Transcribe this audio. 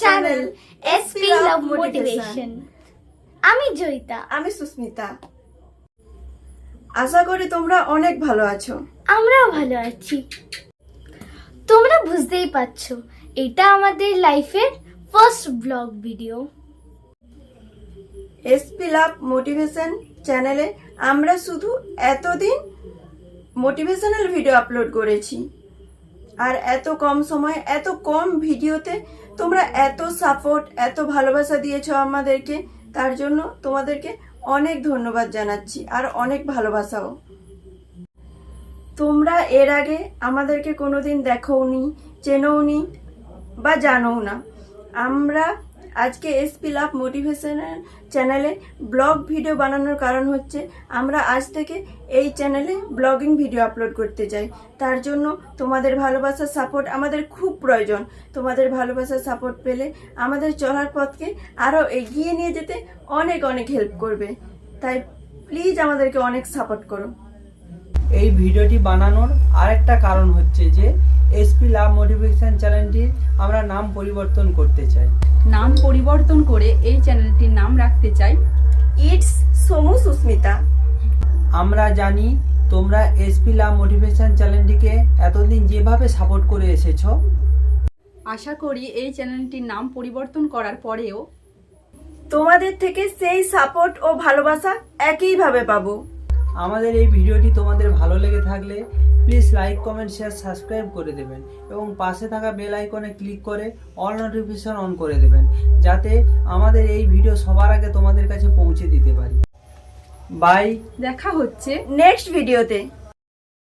Channel SP লাভ motivation. আমি জয়িতা। আমি সুস্মিতা। আশা করি তোমরা অনেক ভালো আছো। আমরাও ভালো আছি। তোমরা বুঝতেই পারছো, এটা আমাদের লাইফের ফার্স্ট ব্লগ ভিডিও। এসপি লাভ মোটিভেশন চ্যানেলে আমরা শুধু এতদিন মোটিভেশনাল ভিডিও আপলোড করেছি, আর এত কম সময় এত কম ভিডিওতে তোমরা এত সাপোর্ট এত ভালোবাসা দিয়েছো আমাদেরকে, তার জন্য তোমাদেরকে অনেক ধন্যবাদ জানাচ্ছি আর অনেক ভালোবাসাও। তোমরা এর আগে আমাদেরকে কোনোদিন দেখোওনি, চেনোওনি বা জানোও না। আমরা আজকে এসপি লাভ মোটিভেশনাল চ্যানেলে ব্লগ ভিডিও বানানোর কারণ হচ্ছে আমরা আজ থেকে এই চ্যানেলে ব্লগিং ভিডিও আপলোড করতে চাই। তার জন্য তোমাদের ভালোবাসার সাপোর্ট আমাদের খুব প্রয়োজন। তোমাদের ভালোবাসার সাপোর্ট পেলে আমাদের চলার পথকে আরও এগিয়ে নিয়ে যেতে অনেক অনেক হেল্প করবে। তাই প্লিজ আমাদেরকে অনেক সাপোর্ট করো। এই ভিডিওটি বানানোর আরেকটা কারণ হচ্ছে যে এসপি লাভ মোটিভেশন চ্যানেলটির আমরা নাম পরিবর্তন করতে চাই। নাম পরিবর্তন করে এই চ্যানেলটির নাম রাখতে চাই ইটস সমু সুস্মিতা। আমরা জানি তোমরা এসপি লাভ মোটিভেশন চ্যানেলটিকে এতদিন যেভাবে সাপোর্ট করে এসেছো, আশা করি এই চ্যানেলটির নাম পরিবর্তন করার পরেও তোমাদের থেকে সেই সাপোর্ট ও ভালোবাসা একইভাবে পাবো। আমাদের এই ভিডিওটি তোমাদের ভালো লেগে থাকলে please like, comment, share, subscribe করে দেবেন এবং পাশে থাকা বেল আইকনে ক্লিক করে অল নোটিফিকেশন অন করে দেবেন, যাতে আমাদের এই ভিডিও সবার আগে তোমাদের কাছে পৌঁছে দিতে পারি। বাই, দেখা হচ্ছে নেক্সট ভিডিওতে।